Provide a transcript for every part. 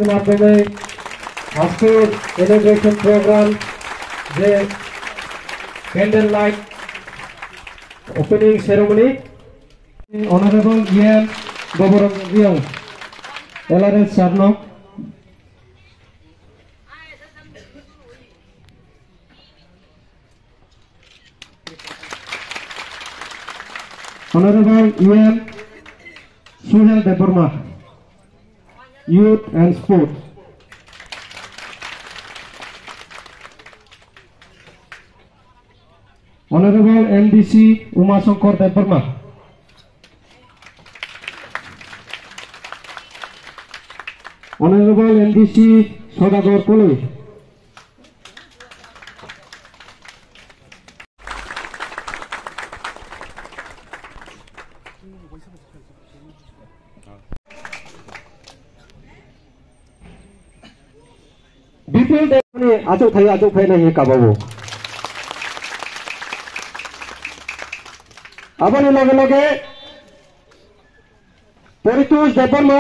মাধ্যমে আজকের inauguration programme যে candle light opening ceremony honourable EM Gabrong Riyong LRS Sarno Honorable E.M. Suhel Deparma, Youth and Sports. Honorable MDC Uma Shankar Deparma. Honorable MDC Sodagor Koli. Bipil Depani Ajok Thai nahi kababu. Abani lage Peritus Deparma.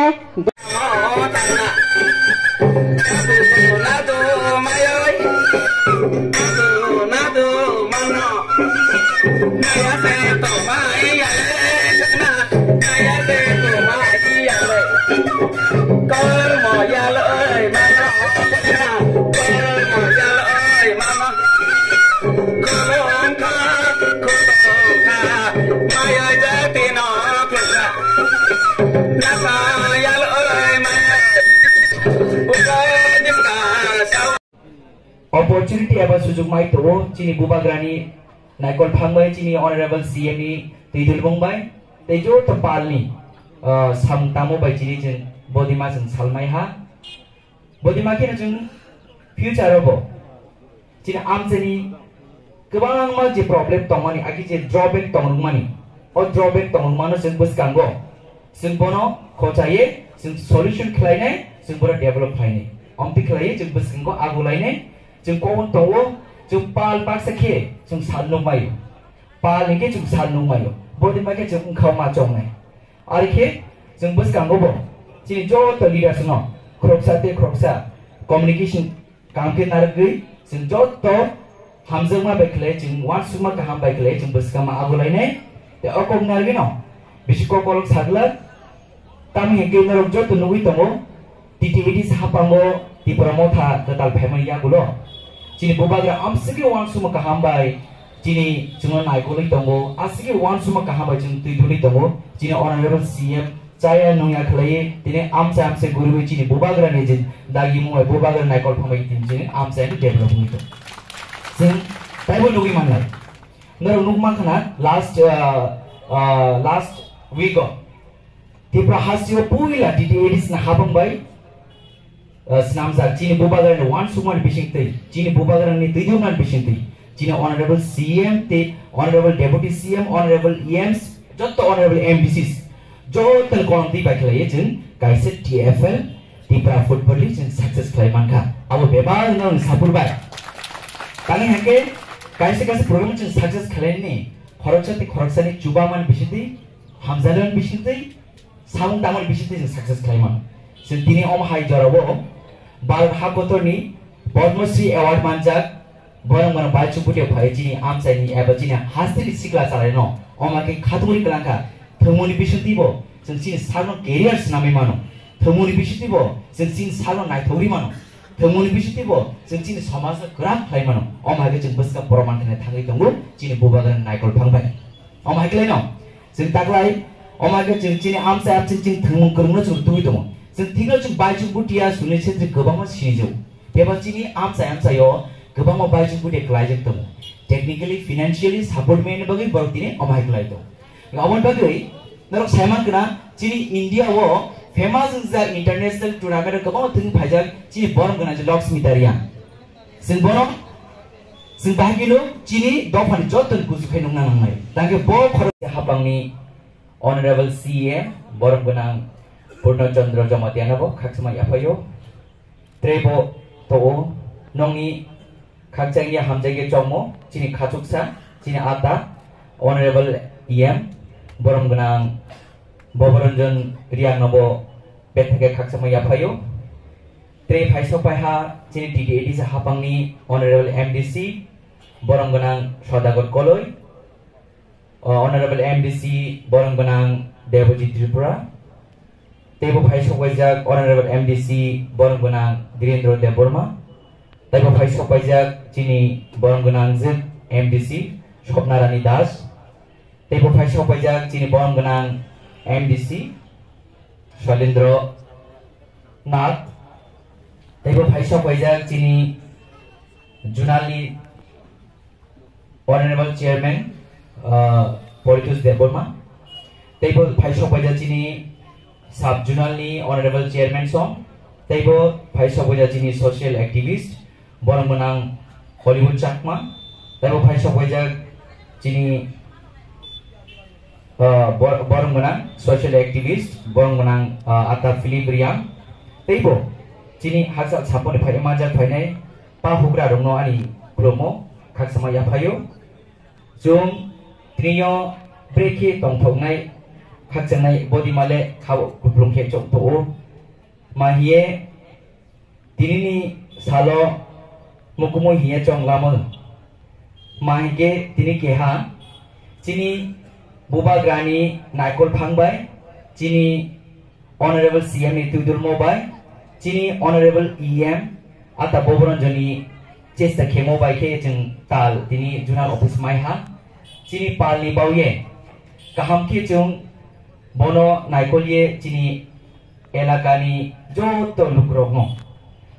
Opportunity apa sujug mai to chini bubagrani naikol phangbai chini honorable CM ni tidul bongbai tejo tapal ni samtamo bai chini jeng bodima jeng salmai ha bodima kena jeng future robo chini amjeni kebang ma je problem tongmani aki je drawback tongmani o drawback tongmano jeng buskango jeng bono khochaye jeng solution khlainai jeng bora develop khlainai ampi khlai jeng buskango agulainai जों कौन तो जों पाल पाक सके जों साननो मायो पाल निके जों साननो मायो बॉडी माके जों उनखाव मा चंगनाय आरो के जों बस गांगोबो जिनि जो तो लीडर्स न क्रक्सा कम्युनिकेशन कामके नारगै जों जो तो हामजों मा बायखले जों वान सुमा का हाम बायखले जों बस गामा आगुलायनाय ते अकम नारगै न बिसिको कलक सागला तामि हेके नरक जो तो नुगै तमो टिटिबिदि सापांगो दिपरामो था दताल फेमनि यागुलो chini bubagra amsigi wan suma kahambai chini chungo naikoli tongo asigi wan suma kahambai chung tuiduli tongo chini honorable CM chaya nungya khlai tini amse guru chini bubagra ni jin dagi mumai bubagra naikol phamai tin chini amse ni develop ni to sing taibo nugi manlai naro nugma khana last week tipra hasio puila DDADs na habambai Snamza chini bubagar ni one suman bisingte chini bubagar ni tujuman bisingte chini honorable CM te honorable deputy CM honorable EMs jotto honorable MDCs jotal konti baklai jeng kaise TFL tipra football league jeng success klai manka abo bebar nang sapurbai kali hake kaise program jeng success klai ni khoroksani chubaman bisingte hamzalan bisingte samung tamal bisingte jeng success klai man jeng tini om hai jarabo Bal Hakotorni, Bodmosi Award Manjak, Boromana Bachuputi of Hajini, Amsani, Abajina, Hastily Sikla Sareno, Omaki Katuri Kalanka, Tomuni Bishutibo, since Salon Carriers Namimano, Tomuni Bishutibo, since Salon Natorimano, Tomuni Bishutibo, since Somas Grand Playmano, Omagaj and Buska Poroman and Tangitangu, Chini Bubagan and Nikol Pangbai. Omakleno, since Taglai, Omagaj and Chini Amsa absent Tumunkurmus to Tuitum. जों थिंगल जों बायजों बुटिया सुने से गोबां सिनिजौ बेबादिनि आमसायो गोबां बायजों बुटिया क्लाइजों दं technically financially support main बगै बरतिने अमाय क्लाइदो गावन बगै नरक सायमान गना जिनि इंडिया वो फेमस जा इंटरनेशनल टूर्नामेंट गोबां थिं फाइजा जिनि बरम गना लक्ष्मी दारिया जों बरम जों बागिलो जिनि दफानि जतन गुजुखै नंना नंनाय दागे बो खर हाबांनि ऑनरेबल CM बरम गना Purno Chandra Jamatianabo, Kaksama Yapayo, Trebo To, Nongi, Kaksaya Hamjaya Jomo, Chini Katuksa, Chini Ata, Honorable EM, borong ganang boboronjon riang nobo bethake khaksama yapayo tre phaisok paiha chini TDAD sa hapangni honorable MDC borong ganang Saudagar Koloi honorable MDC borong ganang Devojit Tripura tebo phaisok wajak honorable MDC borong ganang Direndra Deborma tebo phaisok wajak chini borong ganang Zit MDC Shopnarani Das tebo phaisok wajak chini borong ganang MDC Shalendra Nath tebo phaisok wajak chini Junali honorable chairman Politus Deborma tebo phaisok wajak chini sub junali honorable chairman som tebo phaisok wajak chini social activist borong ganang Hollywood Chakma tebo phaisok wajak chini borong ganang social activist borong ganang Ata Philip Riang tebo chini haksa sapone phai majak phainai pa hugra rongno ani promo khaksama yapayo jung trio breke tongthongnai khakchanai body male khaw kuplung khe chokto mahie tinini salo mukumo hiye chonglamo mahike tini keha chini buba grani naikol phangbai chini honorable CM ni tudur mobai chini honorable EM ata boboronjoni chesta khemo bai khe jeng tal tini junal office mai ha chini palni bauye kaham khe jung bono naikolye chini elakani joto lukrogno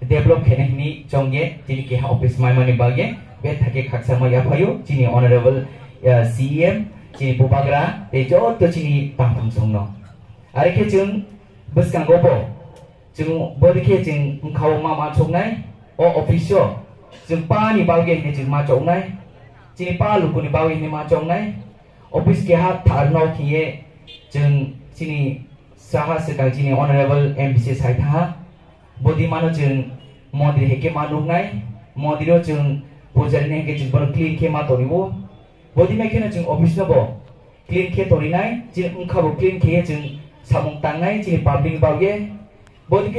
develop khene ni chongge chini keha office mai mani bage be thake khaksama yapayo chini honorable CM chini bubagra te joto chini tangthang songno are khe jung buskang gobo jung bodi khe jung khaw ma chognai o officio jung pa ni bauge ni jung ma chognai chini pa lukuni bauge ni ma chognai office ke ha tharno khiye jung chini saha sekang chini honorable MPC saitha bodi mano jung modir heke manugnai modiro jung pujari ne heke jung bon clean ke ma toribo bodi me khena jung office no bo clean ke torinai jung khabo clean ke jung samung tangnai chini public bauge bodi